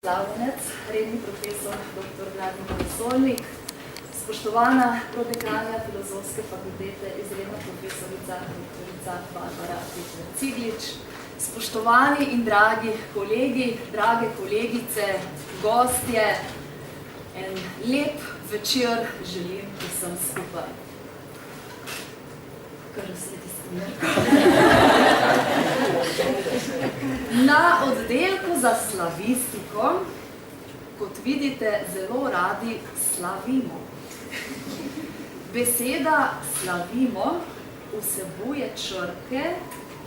Slavljenec, redni profesor dr. Vladimir Solnik, spoštovana prodekanja Filozofske fakultete, izredna profesorica dr. Barbara Ciglič, spoštovani in dragi kolegi, drage kolegice, gostje, en lep večer želim vsem skupaj. Kar sledi Na oddelku za slavistiko, kot vidite, zelo radi slavimo. Beseda slavimo vsebuje črke,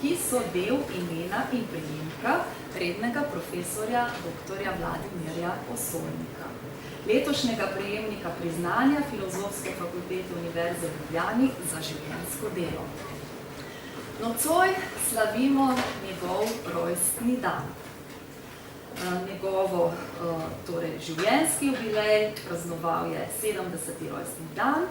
ki so del imena in priimka rednega profesorja dr. Vladimirja Osolnika, letošnjega prejemnika priznanja Filozofske fakultete Univerze v Ljubljani za življenjsko delo. Nocoj slavimo njegov rojstni dan. Njegovo življenjski jubilej praznoval je 70. rojstni dan,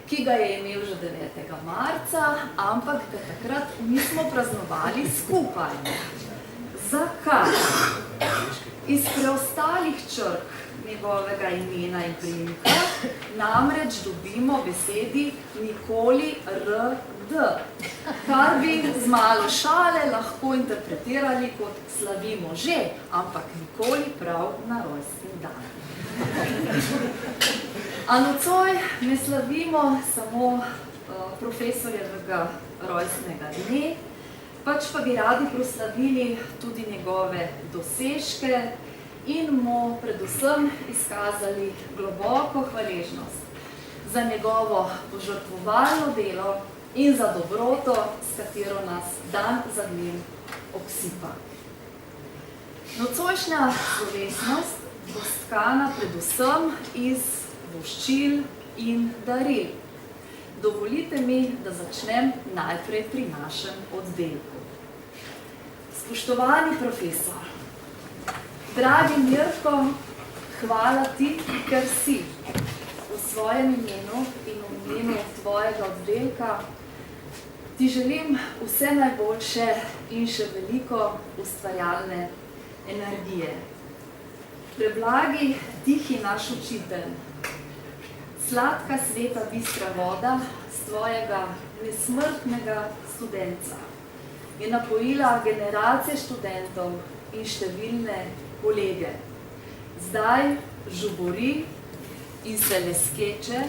ki ga je imel že 9. marca, ampak ga takrat nismo praznovali skupaj. Zakaj? Iz preostalih črk njegovega imena in priimka namreč dobimo besedi nikoli RD, kar bi z malo šale lahko interpretirali kot slavimo že, ampak nikoli prav na rojstni dan. A nocoj ne slavimo samo profesorjevega rojstnega dne, pač pa bi radi proslavili tudi njegove dosežke in mu predvsem izkazali globoko hvaležnost za njegovo požrtvovalno delo in za dobroto, s katero nas dan za dnem obsipa. Nocojšnja slovesnost bo stkana predvsem iz voščil in daril. Dovolite mi, da začnem najprej pri našem oddelku. Spoštovani profesor, dragi Mirko, hvala ti, ker si v svojem imenu in v imenu tvojega oddelka. Ti želim vse najboljše in še veliko ustvarjalne energije. Preblagi, tihi naš učitelj, sladka sveta bistra voda z tvojega nesmrtnega studenca je napojila generacije študentov in številne kolege. Zdaj žubori in se leskeče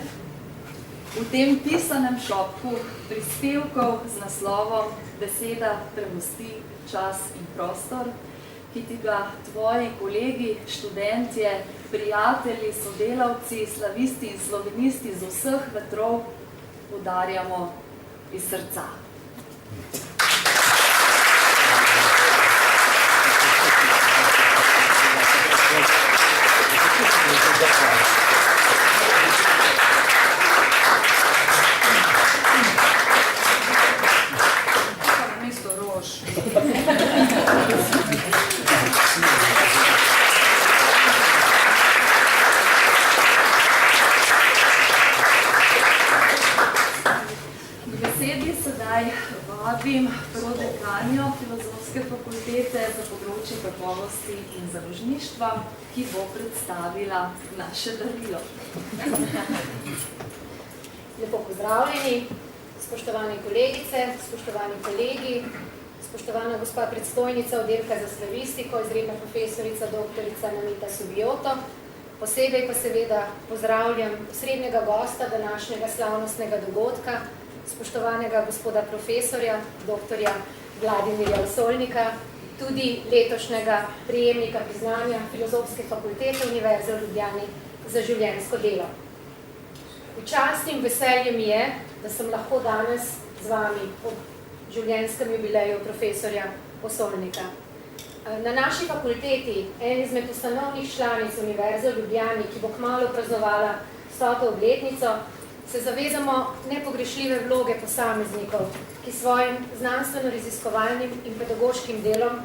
v tem pisanem šopku prispevkov z naslovom Beseda premosti čas in prostor, ki ti ga tvoji kolegi, študentje, prijatelji, sodelavci, slavisti in slovenisti z vseh vetrov podarjamo iz srca. Vabim prodekanjo Filozofske fakultete za področje kakovosti in založništva, ki bo predstavila naše darilo. Lepo pozdravljeni, spoštovane kolegice, spoštovani kolegi, spoštovana gospa predstojnica oddelka za slavistiko, izredna profesorica dr. Namita Subijoto. Posebej pa seveda pozdravljam osrednjega gosta današnjega slavnostnega dogodka, spoštovanega gospoda profesorja, dr. Vladimirja Osolnika, tudi letošnjega prejemnika priznanja Filozofske fakultete Univerze v Ljubljani za življenjsko delo. V čast in veselje mi je, da sem lahko danes z vami ob življenjskem jubileju profesorja Osolnika. Na naši fakulteti, en izmed ustanovnih članic Univerze v Ljubljani, ki bo kmalu praznovala 100. obletnico, se zavezamo nepogrešljive vloge posameznikov, ki svojim znanstveno-raziskovalnim in pedagoškim delom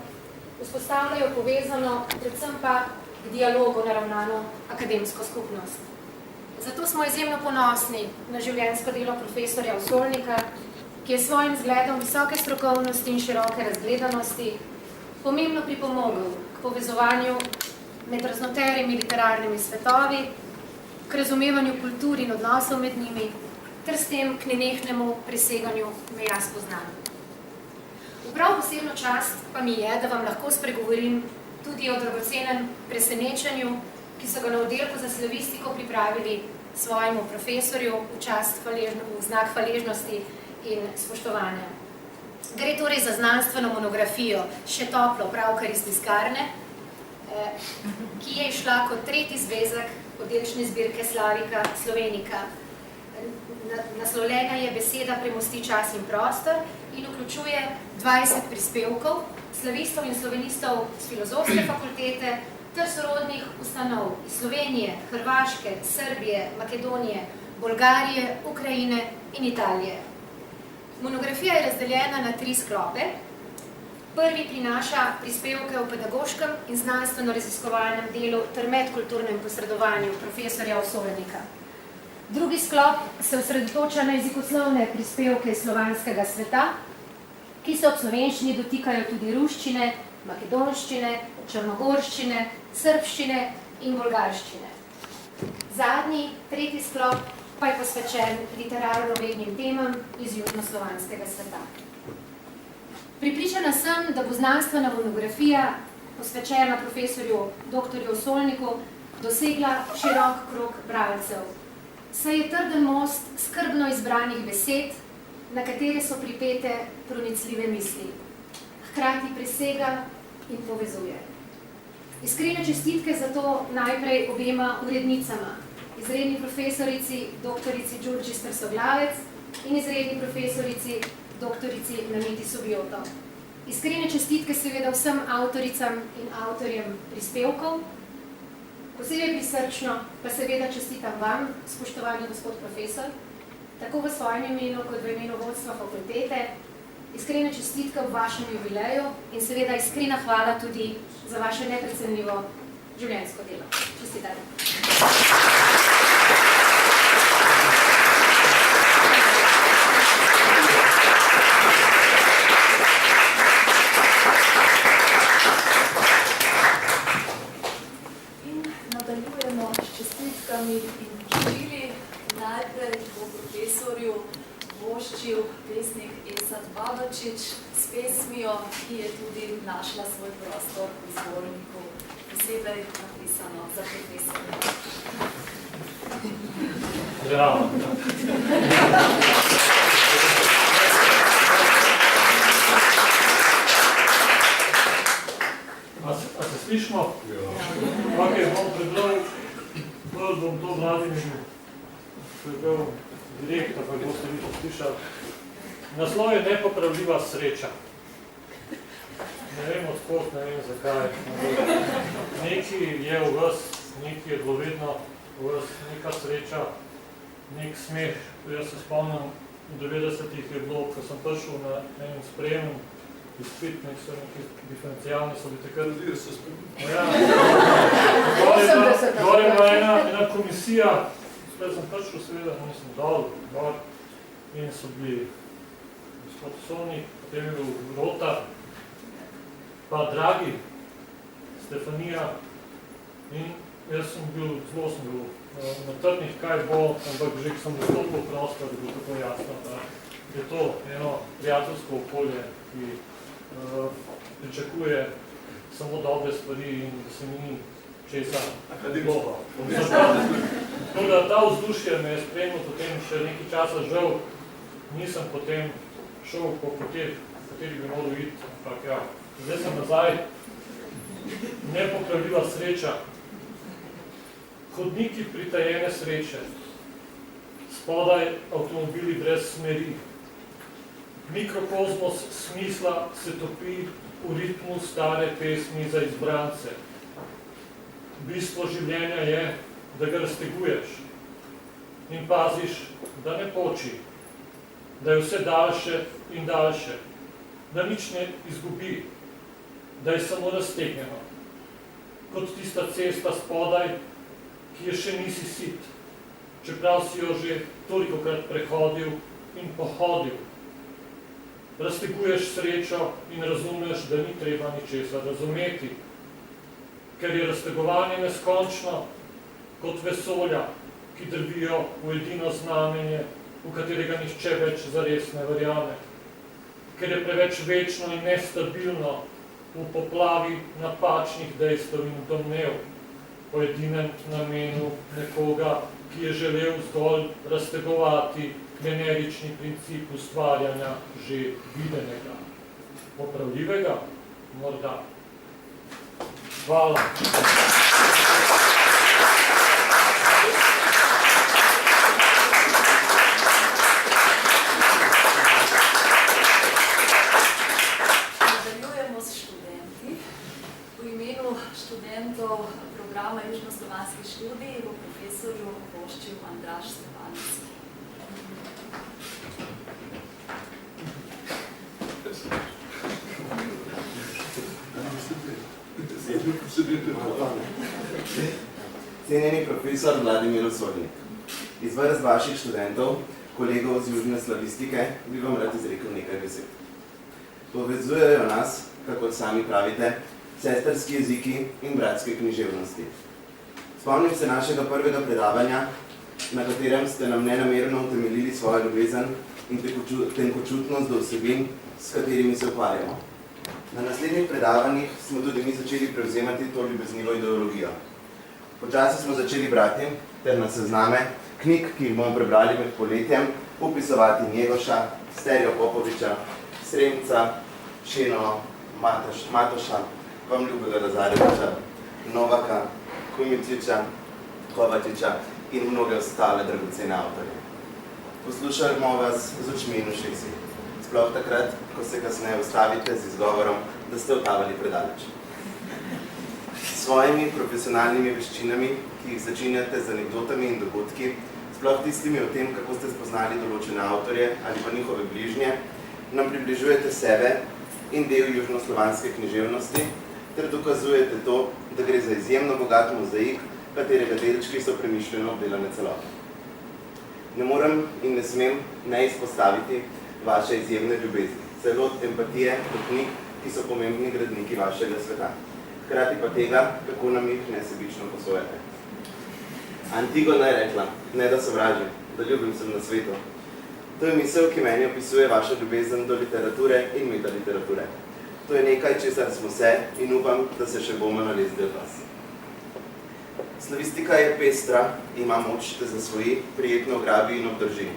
vzpostavljajo povezano, predvsem pa k dialogu naravnano akademsko skupnost. Zato smo izjemno ponosni na življenjsko delo profesorja Osolnika, ki je svojim zgledom visoke strokovnosti in široke razgledanosti pomembno pripomogel k povezovanju med raznoterimi literarnimi svetovi, k razumevanju kultur in odnosov med njimi, ter s tem k nenehnemu preseganju meja spoznanja. V prav posebno čast pa mi je, da vam lahko spregovorim tudi o dragocenem presenečenju, ki so ga na oddelku za slavistiko pripravili svojemu profesorju v znak hvaležnosti in spoštovanja. Gre torej za znanstveno monografijo Še toplo, pravkar iz tiskarne, ki je izšla kot tretji zvezek oddelčne zbirke Slavika Slovenika. Naslovljena je Beseda premosti čas in prostor in vključuje 20 prispevkov slavistov in slovenistov z Filozofske fakultete ter sorodnih ustanov iz Slovenije, Hrvaške, Srbije, Makedonije, Bolgarije, Ukrajine in Italije. Monografija je razdeljena na 3 sklope. Prvi prinaša prispevke o pedagoškem in znanstveno-raziskovalnem delu ter medkulturnem posredovanju profesorja Osolnika. Drugi sklop se osredotoča na jezikoslovne prispevke iz slovanskega sveta, ki se ob slovenščini dotikajo tudi ruščine, makedonščine, črnogorščine, srbščine in bolgarščine. Zadnji, tretji sklop pa je posvečen literarno-vednim temam iz južnoslovanskega sveta. Pripričana sem, da bo znanstvena monografija, posvečena profesorju dr. Osolniku, dosegla širok krog bralcev, saj je trden most skrbno izbranih besed, na katere so pripete pronicljive misli. Hkrati presega in povezuje. Iskrene čestitke za to najprej obema urednicama, izredni profesorici doktorici Đurđi Strsoglavec in izredni profesorici doktorici Namiti Subioto. Iskrene čestitke seveda vsem avtoricam in avtorjem prispevkov. Posebej prisrčno pa seveda čestitam vam, spoštovani gospod profesor, tako v svojem imenu kot v imenu vodstva fakultete. Iskrene čestitke ob vašem jubileju in seveda iskrena hvala tudi za vaše neprecenljivo življenjsko delo. Čestitajte. Nadaljujemo s čestitkami in živili. Najprej bo profesorju voščil pesnik Esad Babačić s pesmijo, ki je tudi našla svoj prostor v zborniku, posebej napisano za profesorja. Zdravo. A se slišimo? Ok, bom prebral, bom to Vladimiru prebral direktno, pa boste vi to slišali. Naslov je Nepopravljiva sreča. Ne vem odkot, ne vem zakaj. Nekaj je v vas, nekaj je bilo vedno v vas, neka sreča, nek smeh. Jaz se spomnim, v 90-ih je bilo, ko sem prišel na enem sprejemu, izpit, so neki diferencijalni, so bi takrat... Ja, gor je bila ena komisija, spet sem prišel seveda, nisem dol, in so bili gospod Sovnik, potem je bil Rota, pa Dragi, Stefanija, in jaz sem bil, zelo sem bil na trdnih, kaj bo, ampak že sem dostopil prostor, da bi tako jasno, da je to eno prijateljsko okolje, ki pričakuje samo dobre stvari in da se mi česa globa. Tako da ta vzdušje me je spremljal potem še nekaj časa, žal nisem potem šel po poteh, po katerih bi moral iti, ampak ja, zdaj sem nazaj. Nepopravljiva sreča, hodniki pritajene sreče, spodaj avtomobili brez smeri, mikrokozmos smisla se topi v ritmu stare pesmi za izbrance. Bistvo življenja je, da ga razteguješ in paziš, da ne poči, da je vse daljše in daljše, da nič ne izgubi, da je samo raztegnjeno, kot tista cesta spodaj, ki je še nisi sit, čeprav si jo že tolikokrat prehodil in pohodil. Razteguješ srečo in razumeš, da ni treba ničesar razumeti. ker je raztegovanje neskončno kot vesolja, ki drvijo v edino znamenje, v katerega nihče več zares ne verjame, ker je preveč večno in nestabilno v poplavi napačnih dejstev in domnev o edinem namenu nekoga, ki je želel zgolj raztegovati generični princip ustvarjanja že videnega. Popravljivega? Morda. Hvala. Nadaljujemo s študenti. V imenu študentov programa Južnoslovanskih študij bo profesorju voščil Andraž Stefanec. Cenjeni profesor Vladimir Osovnik, iz vrst vaših študentov, kolegov z južne slavistike, bi vam rad izrekel nekaj besed. Povezujejo nas, kako sami pravite, sestrski jeziki in bratske književnosti. Spomnim se našega prvega predavanja, na katerem ste nam nenamerno utemeljili svojo ljubezen in tenkočutnost do vsebin, s katerimi se ukvarjamo. Na naslednjih predavanjih smo tudi mi začeli prevzemati to ljubeznivo ideologijo. Počasi smo začeli brati, ter na sezname knjig, ki jih bomo prebrali med poletjem, upisovati Njegoša, Sterjo Popoviča, Sremca, Šeno, Matoša, vam ljubega Lazareviča, Novaka, Kumiciča, Kovačiča in mnoge ostale dragocene avtorje. Poslušajmo vas z očmi in ušesi. Sploh takrat, ko se kasneje ustavite z izgovorom, da ste otavali predaleč. S svojimi profesionalnimi veščinami, ki jih začinjate z anekdotami in dogodki, sploh tistimi o tem, kako ste spoznali določene avtorje ali pa njihove bližnje, nam približujete sebe in del južnoslovanske književnosti, ter dokazujete to, da gre za izjemno bogat mozaik, katerega delčki so premišljeno obdelane celote. Ne morem in ne smem ne izpostaviti vaše izjemne ljubezni, celo empatije do knjig, ki so pomembni gradniki vašega sveta. Hkrati pa tega, kako nam jih nesebično posojate. Antigona je rekla, ne da sovražim, da ljubim sem na svetu. To je misel, ki meni opisuje vašo ljubezen do literature in metaliterature. To je nekaj, česar smo se in upam, da se še bomo nalezli od vas. Slavistika je pestra, ima moč, da zasvoji, prijetno ograbi in obdrži.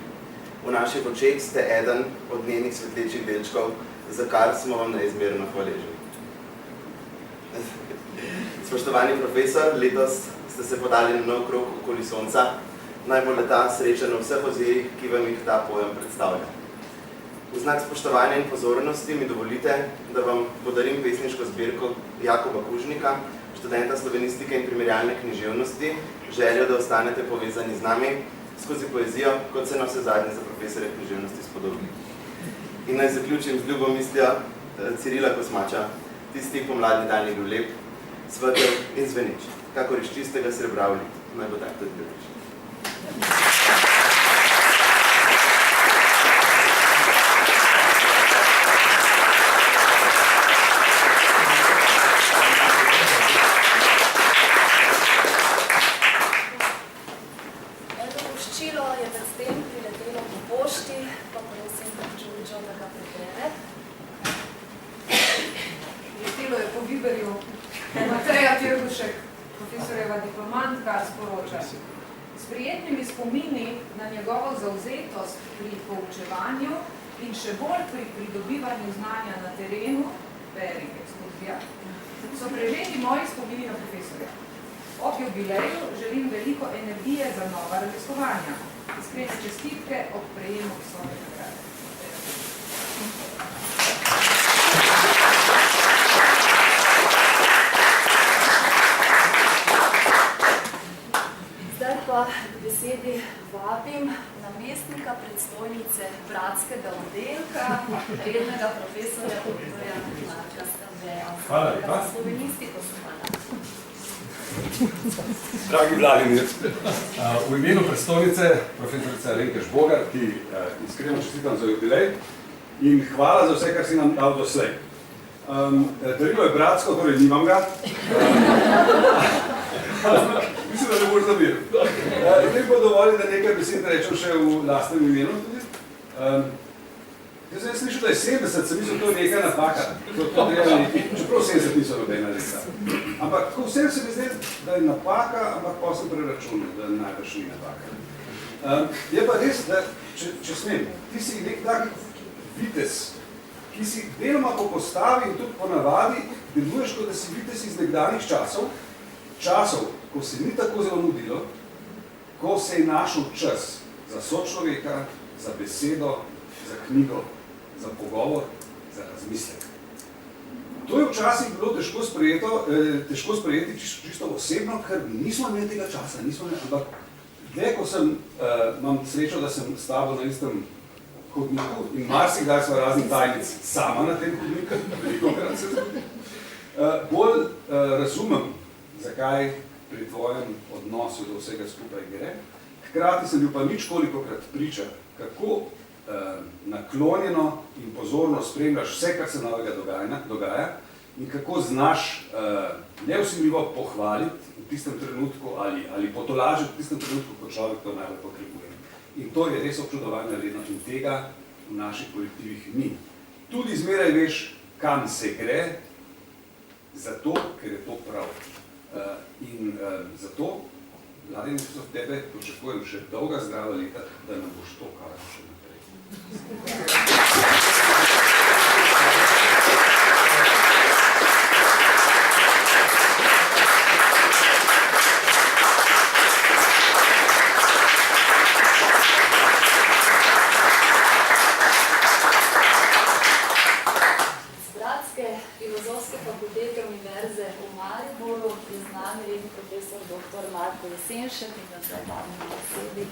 V naših očeh ste eden od njenih svetlečih delčkov, za kar smo vam neizmerno hvaležni. Spoštovani profesor, letos ste se podali na nov krog okoli sonca, najbolj leta srečen v vseh ozirih, ki vam jih ta pojem predstavlja. V znak spoštovanja in pozornosti mi dovolite, da vam podarim pesniško zbirko Jakoba Kužnika, študenta slovenistike in primerjalne književnosti, željo, da ostanete povezani z nami skozi poezijo, kot se na vse zadnje za profesore književnosti spodobi. In naj zaključim z ljubo mislijo Cirila Kosmača, tisti pomladni dan je bil lep, svetel in zvenič, kakor iz čistega srebra v lit, naj bo tak tudi ljubič. S prijetnimi spomini na njegovo zavzetost pri poučevanju in še bolj pri pridobivanju znanja na terenu, beri ekskurzija, so prežeti moji spomini na profesorja. Ob jubileju želim veliko energije za nova raziskovanja. Iskrene čestitke ob prejemu visoke nagrade. Zdaj pa k besedi vabim namestnika predstojnice bratskega oddelka, rednega profesorja doktorja Marka Stambeja. Hvala lepa. Za slovenistiko Dragi Vladimir, v imenu predstojnice, profesorice Alenke Žbogar, ki iskreno čestitam za jubilej in hvala za vse, kar si nam dal doslej. Darilo je bratsko, torej nimam ga. Mislim, da ne boš zameril. Zdaj pa dovolj, da nekaj besed rečem še v lastnem imenu tudi. Jaz sem slišal, da je 70, sem mislil, to je nekaj napaka. Čeprav 70 niso nobena leta. Ampak tako vsem se mi zdi, da je napaka, ampak pa sem preračunal, da najbrž ni napaka. Je pa res, da, če smem, ti si nek tak vitez, ki si deloma po postavi in tudi po navadi deluješ, kot da si vitez iz nekdanjih časov, ko se ni tako zelo nudilo, ko se je našel čas za sočloveka, za besedo, za knjigo, za pogovor, za razmislek. To je včasih bilo težko sprejeti čisto osebno, ker nismo imeli tega časa, ampak dlje, ko imam srečo, da sem s tabo na istem hodniku in marsikdaj sva razni tajnic sama na tem hodniku, velikokrat se zgodi, bolj razumem, zakaj pri tvojem odnosu do vsega skupaj gre. Hkrati sem bil pa ničkolikokrat priča, kako naklonjeno in pozorno spremljaš vse, kar se novega dogaja in kako znaš nevsiljivo pohvaliti v tistem trenutku ali potolažiti v tistem trenutku, ko človek to najbolj potrebuje. In to je res občudovanje vredno in tega v naših kolektivih ni. Tudi zmeraj veš, kam se gre, zato, ker je to prav. In zato, Vladimir, od tebe pričakujem še dolga zdrava leta, da nam boš to kazal še naprej. Filozofske fakultete Univerze v Mariboru je z nami redni profesor dr. Marko Jesenšek in da zdaj vabim na besedi.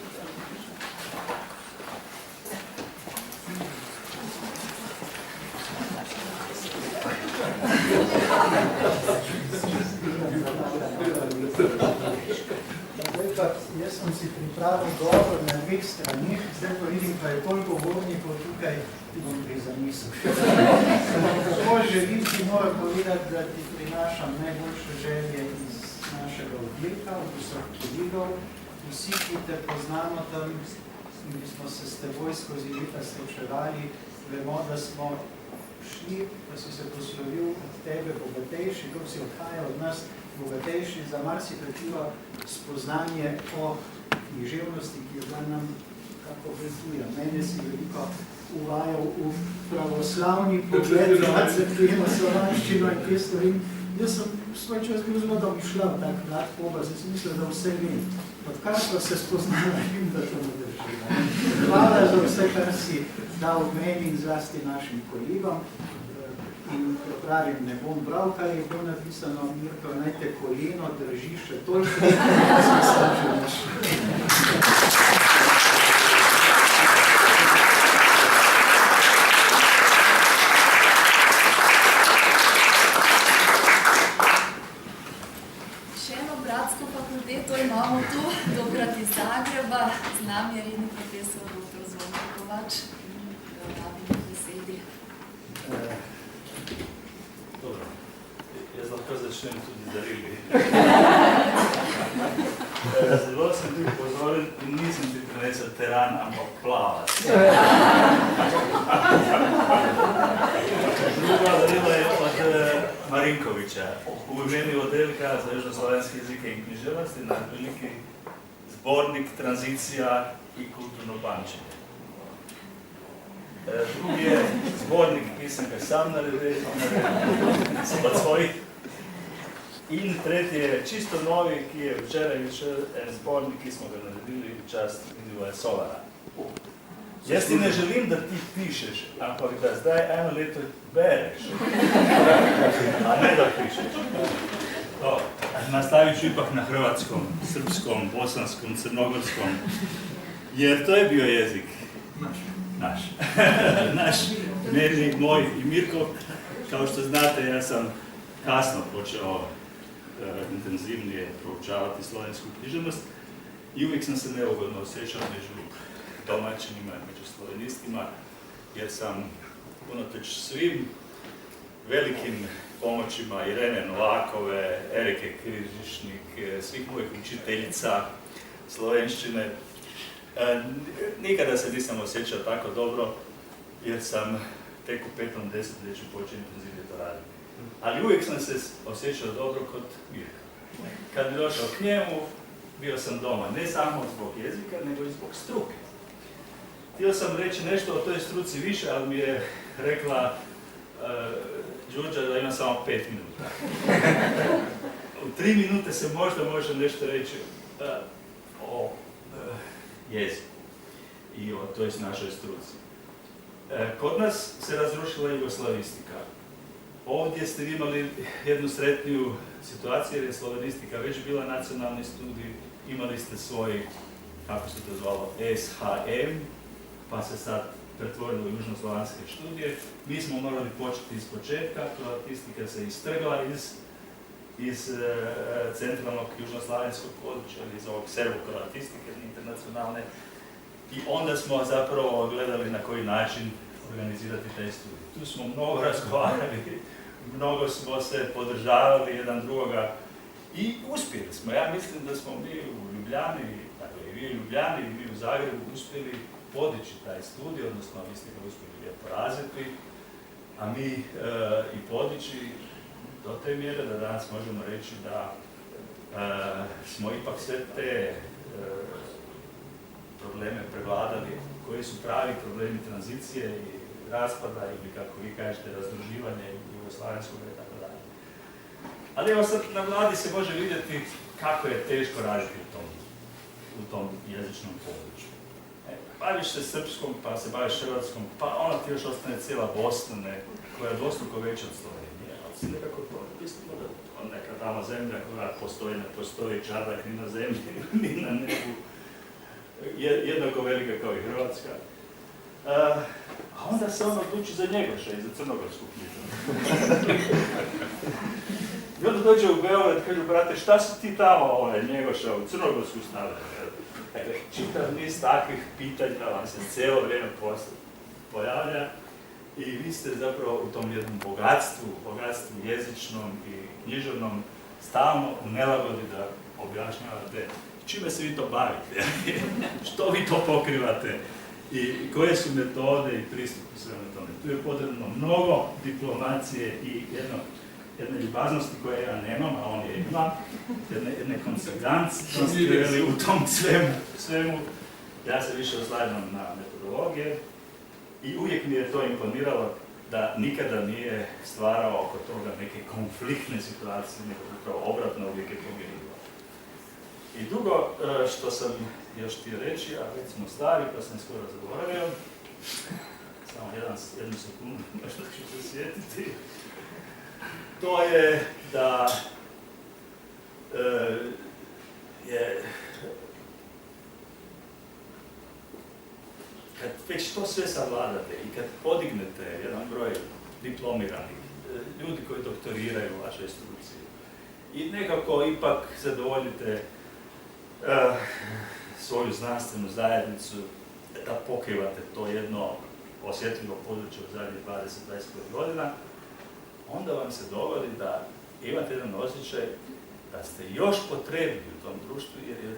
Jaz sem si pripravil dobro na dveh stranih, zdaj pa vidim, pa je toliko govornikov tukaj, ti bom prizamislil. Tako želim ti moram povedati, da ti prinašam najboljše želje iz našega oddelka, od vseh kolegov. Vsi, ki te poznamo tam, mi smo se s teboj skozi leta srečevali, vemo, da smo šli, da si se poslovil od tebe bogatejši, kako si odhajal od nas bogatejši za marsikatero spoznanje o književnosti, ki je bila nam kako vezuja. Mene si veliko uvajal v pravoslavni pogled, cerkveno slovanščino in te stvari. Jaz sem svoj čas bil zelo domišljav, tak mlad obraz, jaz sem mislil, da vse vem. Odkar pa se spoznala, vem, da to ne drži. Hvala za vse, kar si dal meni in zlasti našim kolegom. In pravim, ne bom bral, kar je bilo napisano, Mirko, naj te koleno drži še toliko, da smo se že našli. Še eno bratsko fakulteto imamo tu, tokrat iz Zagreba, z nami je redni profesor dr. Zvonko Kovač. Vabim na besedi. Dobro, jaz lahko začnem tudi darili. Zelo sem ti pozoren in nisem ti prinesel teran, ampak plavac. Druga darila je od Marinkoviča, v imenu oddelka za južnoslovenske jezike in književnosti na veliki zbornik Tranzicija in kulturno bančenje. Drugi je zbornik, ki sem ga sam naredil, od svojih. In tretji je čisto novi, ki je včeraj vyšel en zbornik, ki smo ga naredili v čast Milivoja Solara. Jaz ti ne želim, da ti pišeš, ampak da zdaj eno leto bereš, a ne da pišeš. Nastavit ću ipak na hrvatskom, srpskom, bosanskom, crnogorskom, jer to je bio jezik. Naš. Naš, meni, moj i Mirko. Kao što znate, ja sam kasno počeo intenzivnije proučavati slovensku književnost i uvijek sam se neugodno osjećao među domaćinima, među slovenistima, jer sam unatoč svim velikim pomoćima Irene Novakove, Erike Križišnik, svih mojih učiteljica slovenščine. Nikada se nisam osjećao tako dobro, jer sam tek u 5. desetljeću počeo intenzivno to raditi. Ali uvijek sam se osjećao dobro kod Mirka. Kad bi došao k njemu, bio sam doma, ne samo zbog jezika, nego i zbog struke. Htio sam reći nešto o toj struci više, ali mi je rekla Đurđa da ima samo 5 minuta. U 3 minute se možda može nešto reći o jeziku i o toj našoj struci. Kod nas se razrušila jugoslavistika. Ovdje ste imali jednu sretniju situaciju jer je slovenistika već bila nacionalni studij, imali ste svoj, kako se to zvalo, SHM, pa se sad pretvorilo u južnoslovanske studije. Mi smo morali početi iz početka, kroatistika se istrgla iz centralnog južnoslavenskog područja, iz ovog serbo-kroatistike internacionalne. I onda smo zapravo gledali na koji način organizirati taj studij. Tu smo mnogo razgovarali, mnogo smo se podržavali jedan drugoga i uspjeli smo. Ja mislim da smo mi u Ljubljani, dakle i vi u Ljubljani i mi u Zagrebu uspjeli podići taj studij, odnosno vi ste ga uspjeli lijepo razviti, a mi i podići do te mjere da danas možemo reći da smo ipak sve te probleme prevladali, koji su pravi problemi tranzicije i raspada ili kako vi kažete razdruživanja jugoslavenskog i tako dalje. Ali evo sad na vladi se može vidjeti kako je teško raditi u tom jezičnom području. Baviš se srpskom, pa se baviš hrvatskom, pa ona ti još ostane cijela Bosna, koja je dvostruko veća od Slovenije, ali si nekako to mislimo da to neka tamo zemlja koja postoji, ne postoji čardak ni na zemlji, ni na nebu, jednako velika kao i Hrvatska. A onda se on odluči za Njegoša i za crnogorsku književnost. I onda dođe u Beograd i kaže, brate, šta si ti tamo Njegoša u crnogorsku stavljaju? Dakle, čitav niz takvih pitanja vam se cijelo vrijeme pojavlja i vi ste zapravo u tom jednom bogatstvu jezičnom i književnom stalno u nelagodi da objašnjavate čime se vi to bavite, što vi to pokrivate i koje su metode i pristup u svemu tome. Tu je potrebno mnogo diplomacije i jedne ljubaznosti koje ja nemam, a on je ima, jedne konsekventnosti u tom svemu. Ja se više oslanjam na metodologije i uvijek mi je to imponiralo da nikada nije stvarao oko toga neke konfliktne situacije, nego upravo obratno uvijek je pomirilo. I drugo što sam još htio reći, a već smo stari pa sam skoro zaboravio, samo jednu sekundu, nešto ću se sjetiti, to je da kad već to sve savladate i kad podignete jedan broj diplomiranih, ljudi koji doktoriraju u vašoj struci i nekako ipak zadovoljite svoju znanstvenu zajednicu da pokrivate to jedno osjetljivo područje u zadnjih 20-25 godina, onda vam se dogodi da imate jedan osjećaj da ste još potrebni u tom društvu, jer je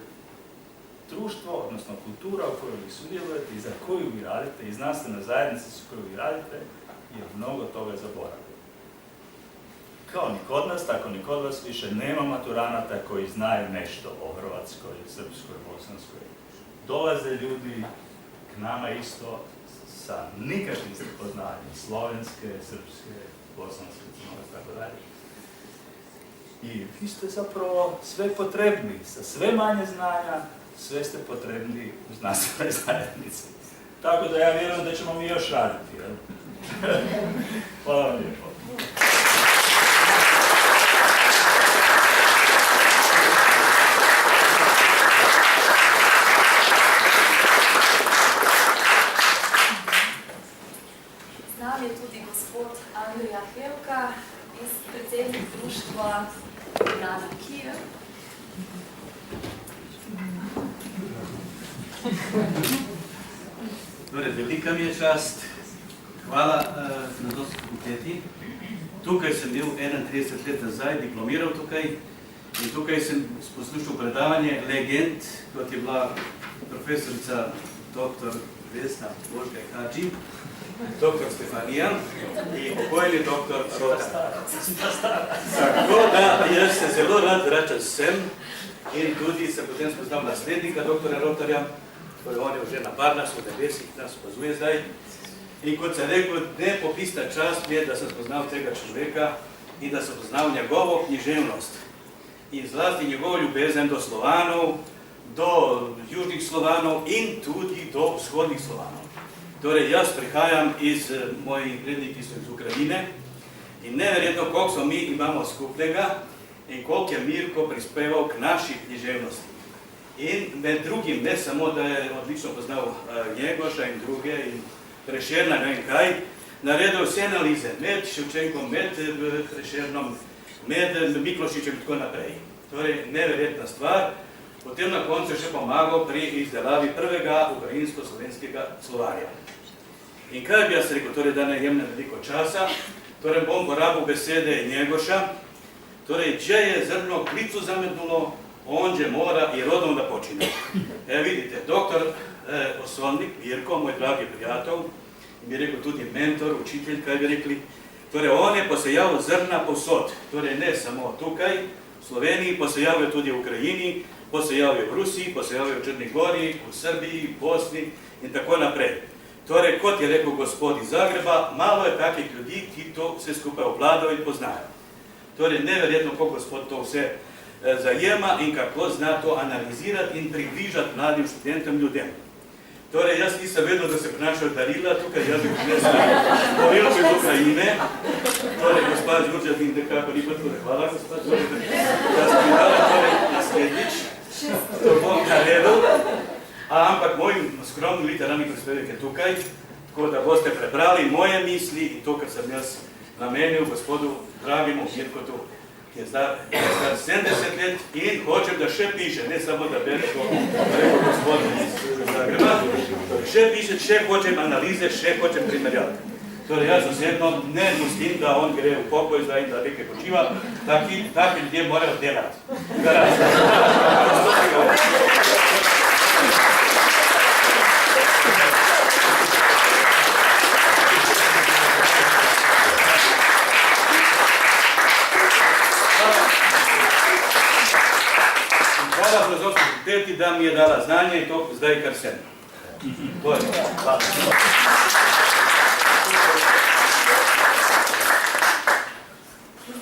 društvo, odnosno kultura u kojoj vi sudjelujete i za koju vi radite i znanstvena zajednica s koju vi radite, je mnogo toga zaboravljeno. Kao ni kod nas, tako ni kod vas više nema maturanata koji znaju nešto o hrvatskoj, srpskoj, bosanskoj. Dolaze ljudi k nama isto sa nikakvim poznanjem slovenske, srpske, bosanske, crnogorske, tako dalje. I vi ste zapravo sve potrebni, sa sve manje znanja, sve ste potrebni u znanstvenoj zajednici. Tako da ja vjerujem da ćemo mi još raditi. Hvala vam lijepo. Z nami je tudi gospod Andrija Hevka, predsednik društva Ljubljana Kijev. Torej, velika mi je čast. Hvala na dosti fakulteti Tukaj sem bil 31 let nazaj, diplomiral tukaj in tukaj sem poslušal predavanje legend, kot je bila profesorica dr. Vesna Božgaj Hadži, dr. Stefanija in pokojni dr. Rotar. Tako da jaz se zelo rad vračam sem in tudi sem potem spoznal naslednika dr. Rotarja, on je že na Parnas, v nebesih nas opazuje zdaj. In kot sem rekel, nepopisna čast mi je, da sem spoznal tega človeka in da sem poznal njegovo književnost. In zlasti njegovo ljubezen do Slovanov, do južnih Slovanov in tudi do vzhodnih Slovanov. Torej, jaz prihajam iz mojih predniki so iz Ukrajine in neverjetno, koliko smo mi imamo skupnega in koliko je Mirko prispeval k naši književnosti. In med drugim, ne samo, da je odlično poznal Njegoša in druge in Prešerna, ne vem kaj, naredil vse analize med Ševčenkom, med Prešernom, med Miklošičem in tako naprej. Torej, neverjetna stvar. Potem na koncu še pomagal pri izdelavi prvega ukrajinsko-slovenskega slovarja. In kaj bi jaz rekel, torej, da ne jemne veliko časa, torej bom porabil besede Njegoša, torej, če je zrno klicu zamednulo, on že mora i rodom da počine. Vidite, doktor Osovnik, Mirko, moj dragi prijatelj, bi rekel tudi mentor, učitelj, kaj bi rekli, torej, on je posejal zrna povsod, torej, ne samo tukaj, v Sloveniji, posejal je tudi v Ukrajini, posejal je v Rusiji, posejal je v Črni Gori, v Srbiji, v Bosni in tako naprej. Torej, kot je rekel gospod iz Zagreba, malo je takih ljudi, ki to vse skupaj obvladajo in poznajo. Torej, neverjetno, kako gospod to vse zajema in kako zna to analizirati in približati mladim študentom ljudem. Torej, jaz nisem vedel, da se prinašajo darila, tukaj jaz bi prinesel morilko iz Ukrajine. Torej, gospod Đurđa, in nekako ni pa tudi hvala, gospod Đurđa, da sem mi dala torej naslednjič, to bom naredil, ampak moj skromni literarni prispevek je tukaj, tako da boste prebrali moje misli in to, kar sem jaz namenil gospodu dragemu Mirkotu, ki je star 70 let in hočem, da še piše, ne samo da bere to, rekel gospod iz Zagreba, še piše, še hočem analize, še hočem primerjati. Torej, jaz osebno ne pustim, da on gre v pokoj zdaj in da nekaj počiva, taki ljudje morajo delati. Hvala filozofski fakulteti, da mi je dala znanje in to zdaj kar sem. To je. Hvala.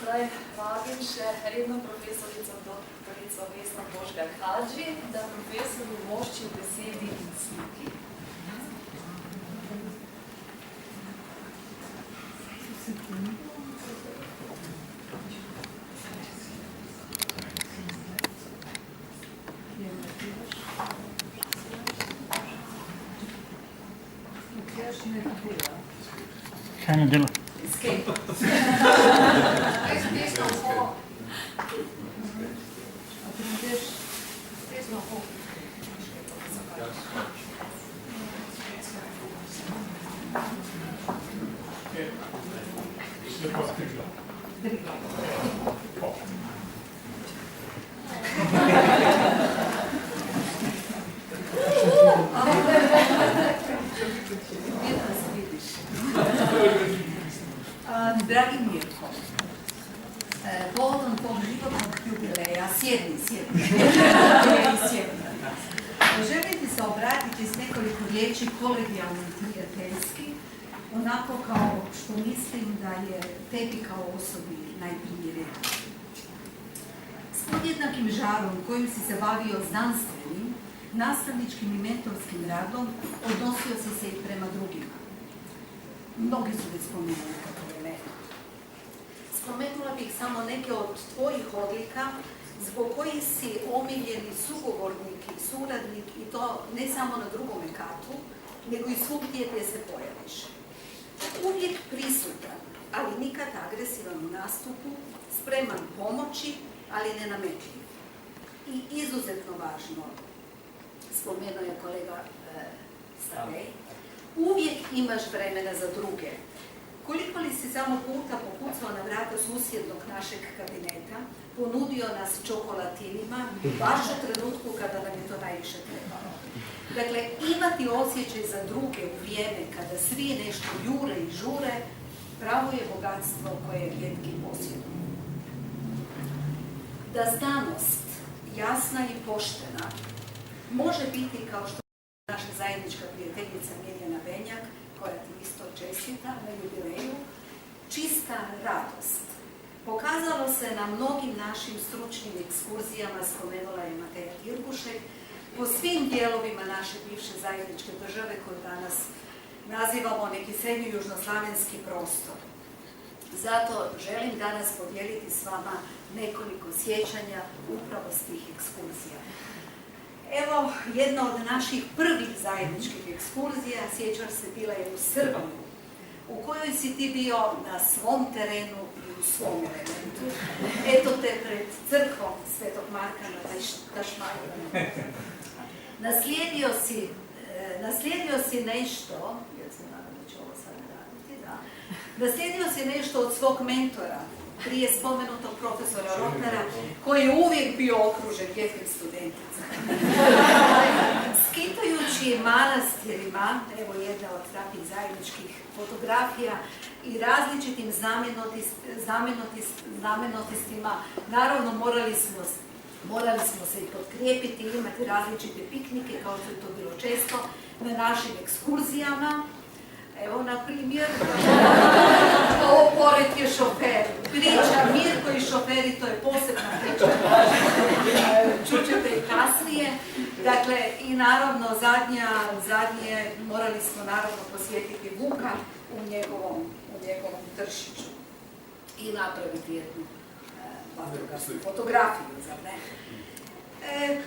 Zdaj vabim še redno profesorico doktorico Vesno Božgaj Hadži, da profesorju vošči v besedi in sliki. Kaj ne dela? Escape. Desno ho. Desno ho. Dragi Mirko, povodom tog životnog jubileja, sjedni. Želim ti se obratiti s nekoliko riječi kolegijalno i prijateljski, onako kao što mislim da je tebi kao osobi najprimjereniji. S podjednakim žarom kojim si se bavio znanstvenim, nastavničkim i mentorskim radom, odnosio si se i prema drugima. Mnogi su već spominjali kako je ne. Spomenula bih samo neke od tvojih odlika zbog kojih si omiljeni sugovornik i suradnik i to ne samo na drugome katu, nego i svugdje gdje se pojaviš. Uvijek prisutan, ali nikad agresivan u nastupu, spreman pomoći, ali ne nametljiv. I izuzetno važno, spomenuo je kolega Starej, uvijek imaš vremena za druge. Koliko li si samo puta pokucao na vrata susjednog našeg kabineta, ponudio nas čokolatinima, baš u trenutku kada nam je to najviše trebalo. Dakle, imati osjećaj za druge u vrijeme kada svi nešto jure i žure, pravo je bogatstvo koje rijetki posjeduju. Da znanost, jasna i poštena, može biti kao što naša zajednička prijateljica Mirjana Benjak, koja ti isto čestita na jubileju, čista radost. Pokazalo se na mnogim našim stručnim ekskurzijama, spomenula je Mateja Tirbušek, po svim dijelovima naše bivše zajedničke države koju danas nazivamo neki srednji južnoslavenski prostor. Zato želim danas podijeliti s vama nekoliko sjećanja upravo s tih ekskurzija. Evo, jedna od naših prvih zajedničkih ekskurzija, sjećaš se, bila je u Srbiju, u kojoj si ti bio na svom terenu i u svom elementu. Eto te pred crkvom Svetog Marka na Tašmaju. Naslijedio si nešto, ja se nadam da ću ovo sad raditi, da. Naslijedio si nešto od svog mentora, prije spomenutog profesora Rotnera, koji je uvijek bio okružen lijepim studentica. Skitajući manastirima, evo jedna od takvih zajedničkih fotografija, i različitim znamenitostima, naravno morali smo se i potkrijepiti i imati različite piknike, kao što je to bilo često na našim ekskurzijama. Evo, na primjer, ovo pored je šofer. Priča Mirko i šoferi, to je posebna priča. Čućete i kasnije. Dakle, i naravno, zadnje morali smo naravno posjetiti Vuka u njegovom Tršiću i napraviti jednu fotografiju, zar ne?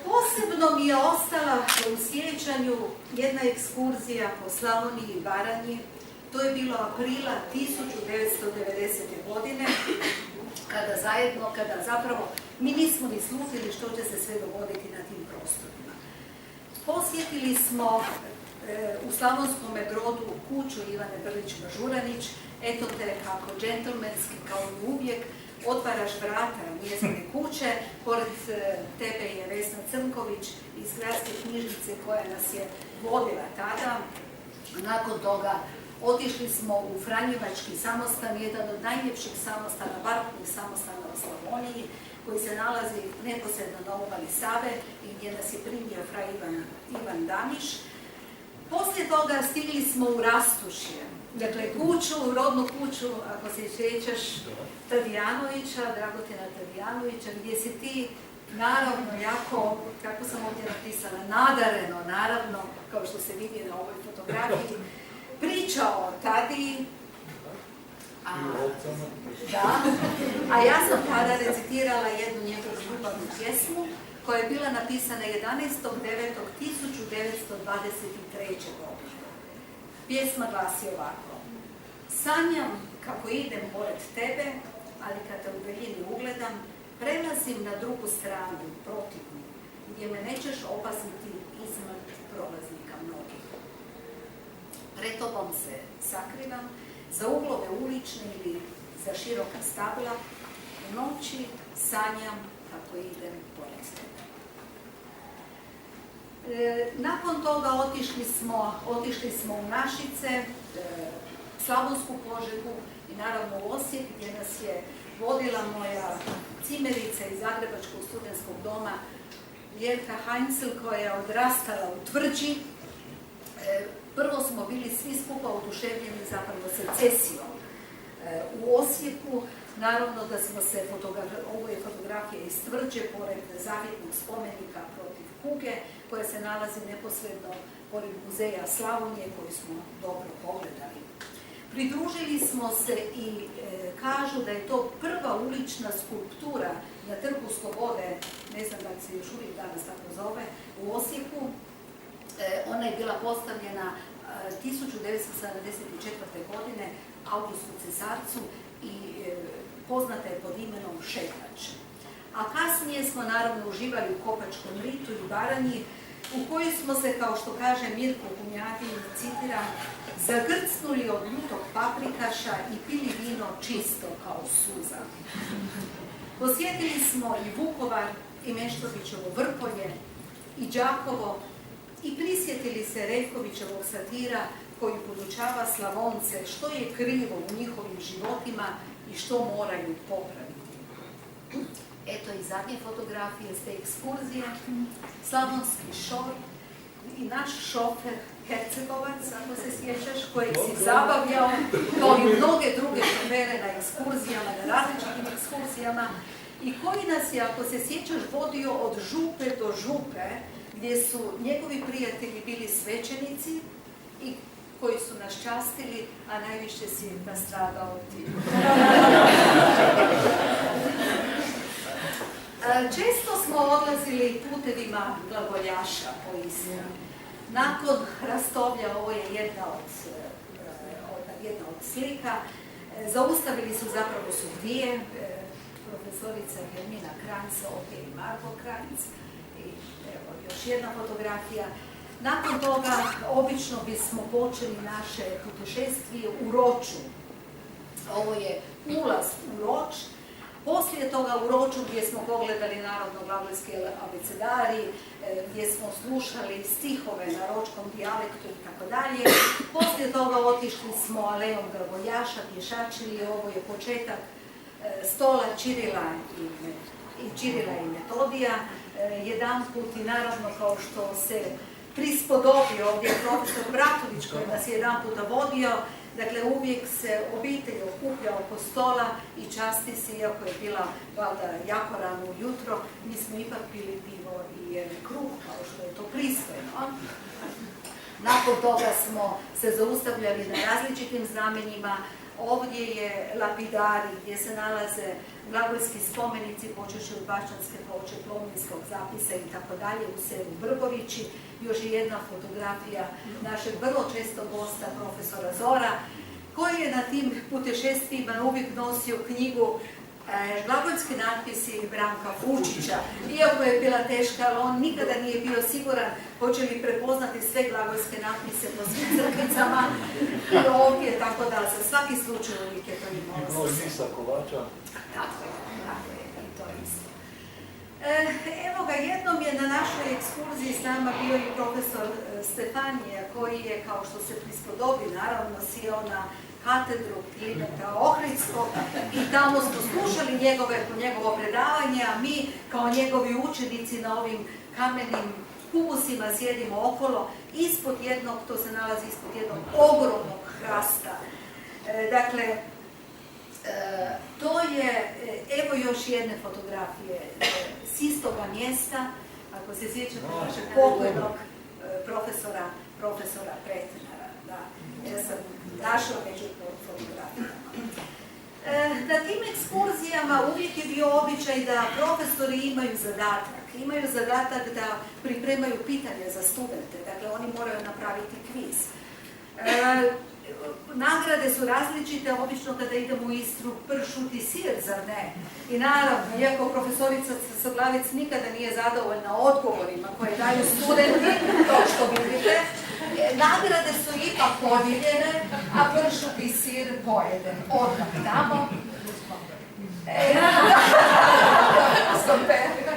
Posebno mi je ostala u sjećanju jedna ekskurzija po Slavoniji i Baranji. To je bilo aprila 1990. godine, kada zapravo mi nismo ni slutili što će se sve dogoditi na tim prostorima. Posjetili smo u Slavonskom Brodu kuću Ivane Brlić-Mažuranić. Eto te kako džentlmenski, kao i uvijek, otvaraš vrata njezine kuće, pored tebe je Vesna Crnković iz Gradske knjižnice koja nas je vodila tada. Nakon toga otišli smo u Franjevački samostan, jedan od najljepših samostana, baroknih samostana u Slavoniji, koji se nalazi neposredno na obali Save i gdje nas je primio fra Ivan Daniš. Poslije toga stigli smo u Rastušje, dakle rodnu kuću, ako se sjećaš, Tadijanovića, Dragutina Tadijanovića, gdje si ti naravno jako, kako sam ovdje napisala, nadareno, naravno, kao što se vidi na ovoj fotografiji, pričao o Tadiji, a ja sam tada recitirala jednu njegovu ljubavnu pjesmu koja je bila napisana 11.9.1923. godine. Pjesma glasi ovako: sanjam kako idem pored tebe, ali kad te u daljini ugledam, prelazim na drugu stranu, protivnu, gdje me nećeš opasiti izmrt prolaznika mnogih. Pred tobom se sakrivam, za uglove ulične ili za široka stabla, u noći sanjam kako idem pored tebe. Nakon toga otišli smo u Našice, Slavonsku Požegu i naravno u Osijek, gdje nas je vodila moja cimerica iz Zagrebačkog studentskog doma Ljerka Heinzel, koja je odrastala u Tvrđi. Prvo smo bili svi skupa oduševljeni zapravo secesijom u Osijeku. Naravno da smo se, ovo je fotografija iz Tvrđe, pored zavjetnog spomenika protiv kuge, koja se nalazi neposredno pored muzeja Slavonije, koju smo dobro pogledali. Pridružili smo se i kažu da je to prva ulična skulptura na Trgu Slobode, ne znam da li se još uvijek danas tako zove, u Osijeku. Ona je bila postavljena 1974. godine Augustu Cesarcu i poznata je pod imenom Šetač. A kasnije smo naravno uživali u Kopačkom ritu i Baranji, u kojoj smo se, kao što kaže Mirko Kumjadin, citiram, zagrcnuli od ljutog paprikaša i pili vino čisto kao suza. Posjetili smo i Vukovar, i Meštrovićevo Vrpolje, i Đakovo, i prisjetili se Reljkovićevog satira koji podučava Slavonce što je krivo u njihovim životima i što moraju popraviti. Eto i zadnje fotografije s te ekskurzije, Slavonski šor i naš šofer Hercegovac, ako se sjećaš, kojeg si zabavljao, kao i mnoge druge šofere na ekskurzijama, na različitim ekskurzijama, i koji nas je, ako se sjećaš, vodio od župe do župe, gdje su njegovi prijatelji bili svećenici i koji su nas častili, a najviše si nastradao ti. Često smo odlazili putevima glagoljaša po Istri. Nakon Rastovlja, ovo je jedna od slika, zaustavili su, zapravo su dvije, profesorica Hermina Kranc, ovdje i Marko Kranc, i evo još jedna fotografija. Nakon toga, obično bismo počeli naše putešestvije u Roču. Ovo je ulaz u Roč. Poslije toga u Roču, gdje smo pogledali narodno-glagolski abecedari, gdje smo slušali stihove na ročkom dijalektu i tako dalje. Poslije toga otišli smo alejom glagoljaša, pješačili. Ovo je početak stola Čirila i Metodija. Jedanput i naravno, kao što se prispodobio ovdje profesor Bratović koji nas je jedan puta vodio, dakle uvijek se obitelj okuplja oko stola i časti se, iako je bila valjda jako rano ujutro, mi smo ipak pili pivo i jeli kruh, kao što je to pristojno. Nakon toga smo se zaustavljali na različitim znamenjima. Ovdje je lapidari gdje se nalaze glagolski spomenici, počeši od Bašćanske ploče, Plominskog zapisa i tako dalje u selu Brgovići. Još je jedna fotografija našeg vrlo često gosta, profesora Zora, koji je na tim putešestvima uvijek nosio knjigu Glagolski natpisi Branka Vučića. Iako je bila teška, ali on nikada nije bio siguran hoće li prepoznati sve glagolske natpise po svim crkvicama i ovdje, tako da za svaki slučaj uvijek je to imalo. Misa Kovača. Tako je, i to isto. Evo ga, jednom je na našoj ekskurziji s nama bio i profesor Stefanija, koji je, kao što se prispodobi, naravno sjeo na katedru Klimeta Ohridskog i tamo smo slušali njegovo predavanje, a mi kao njegovi učenici na ovim kamenim kubusima sjedimo okolo, ispod jednog, to se nalazi ispod jednog ogromnog hrasta. Dakle, to je, evo još jedne fotografije s istoga mjesta, ako se sjećate našeg pokojnog profesora Pretnara. Da, ja sam našla među fotografijama. Na tim ekskurzijama uvijek je bio običaj da profesori imaju zadatak. Imaju zadatak da pripremaju pitanja za studente, dakle oni moraju napraviti kviz. Nagrade su različite, obično kada idemo u Istru, pršut i sir, zar ne? I naravno, iako profesorica Saglavec nikada nije zadovoljna odgovorima koje daju studenti, to što vidite, nagrade su ipak podijeljene, a pršut i sir pojeden. Odmah tamo.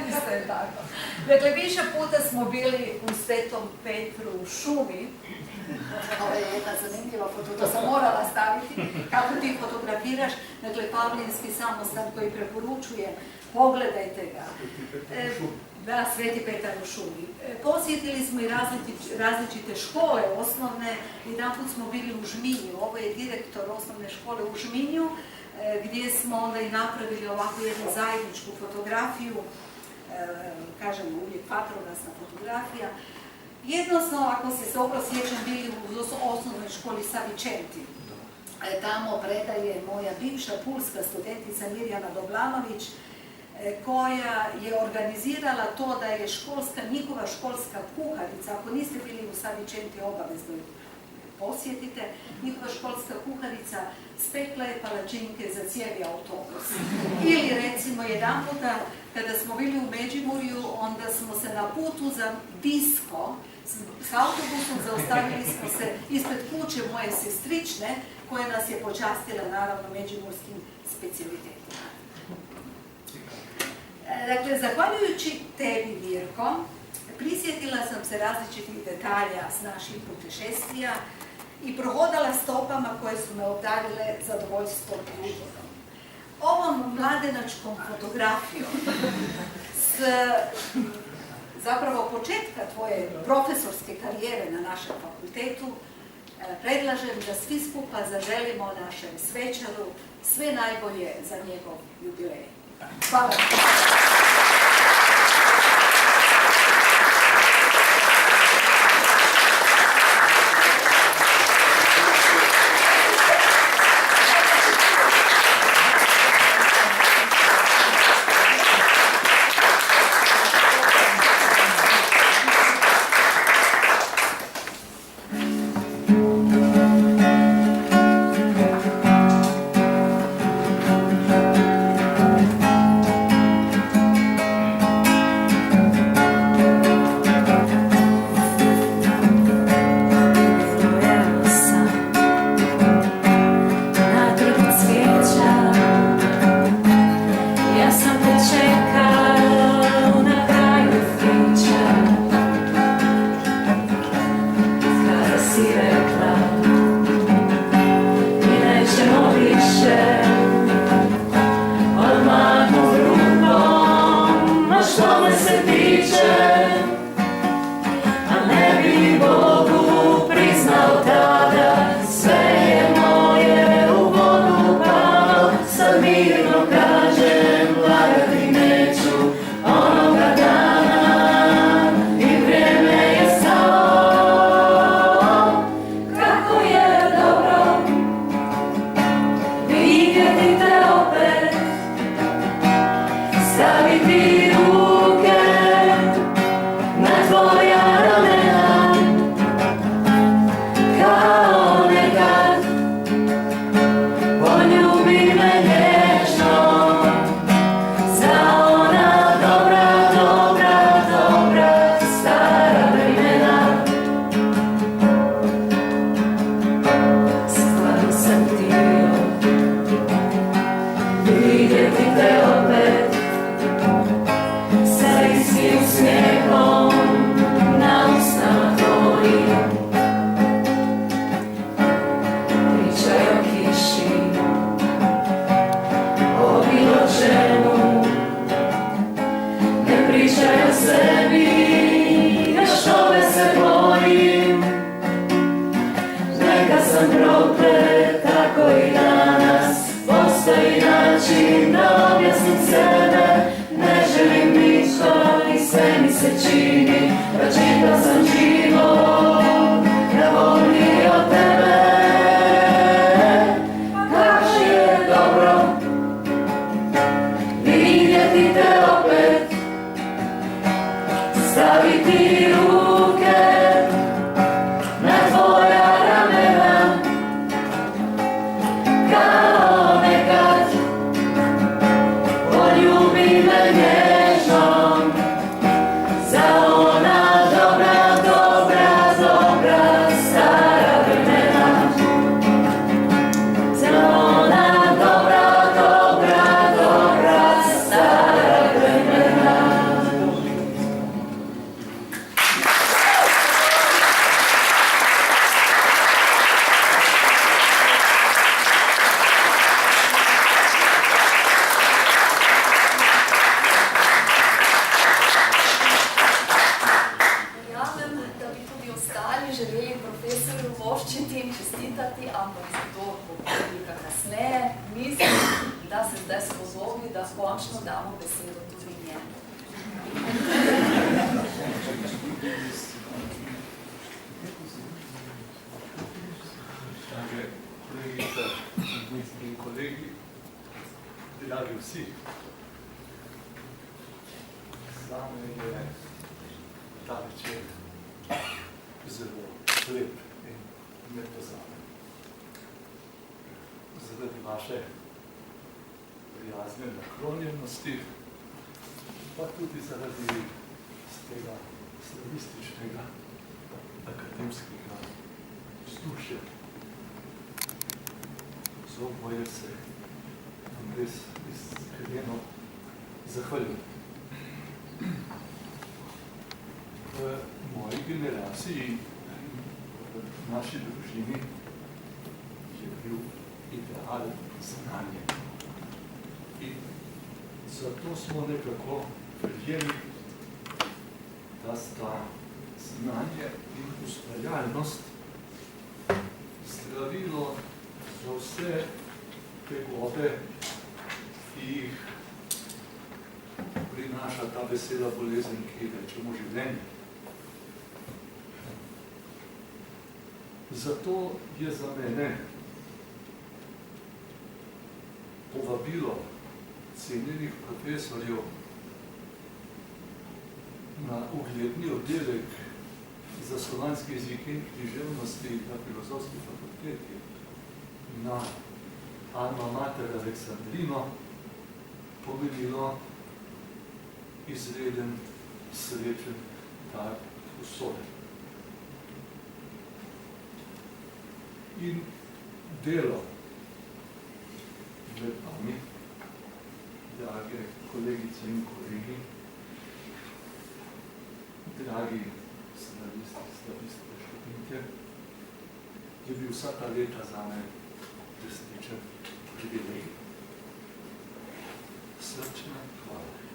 Isto je tako. Dakle, više puta smo bili u Svetom Petru u šumi. Ovo je jedna zanimljiva foto, to sam morala staviti, kako ti fotografiraš, dakle, Pavlinski samostan koji preporučuje, pogledajte ga. Da, Sveti Petar u šumi. Posjetili smo i različite škole osnovne, jedanput smo bili u Žminju, ovo je direktor osnovne škole u Žminju, gdje smo onda i napravili ovakvu jednu zajedničku fotografiju, kažemo uvijek vatrogasna fotografija. Jednostavno, ako se dobro sjećam, bili u osnovnoj školi Savičenti. Tamo predaje moja bivša pulska studentica Mirjana Doblanović, koja je organizirala to da je njihova školska kuharica, ako niste bili u Savičenti, obavezno posjetite. Njihova školska kuharica spekla je palačinke za cijeli autobus. Ili recimo jedan puta kada smo bili u Međimurju, onda smo se na putu za disko s autobusom zaustavili smo se ispred kuće moje sestrične koja nas je počastila naravno međimurskim specijalitetima. Dakle, zahvaljujući tebi, Mirko, prisjetila sam se različitih detalja s naših putešestvija i prohodala stopama koje su me obdarile zadovoljstvom ugodom. Ovom mladenačkom fotografijom s zapravo početka tvoje profesorske karijere na našem fakultetu predlažem da svi skupa zaželimo našem svečaru sve najbolje za njegov jubilej. Hvala. zelo lep in naše prijazne naklonjenosti, pa tudi zaradi tega slavističnega akademskega vzdušja. Za oboje se vam res iskreno zahvaljujem. V moji generaciji, v naši družini, je bil ideal znanje. In zato smo nekako verjeli, da sta znanje in ustvarjalnost zdravilo za vse tegobe, ki jih prinaša ta beseda bolezen, ki ji rečemo življenje. Zato je za mene povabilo cenjenih profesorjev na ugledni oddelek za slovanski jezik in književnosti na Filozofski fakulteti na Alma Mater Aleksandrino pomenilo izreden, srečen dar usode. In delo med vami, drage kolegice in kolegi, dragi slavisti, študentje, je bil vsa ta leta zame resničen privilegij. Srčna hvala.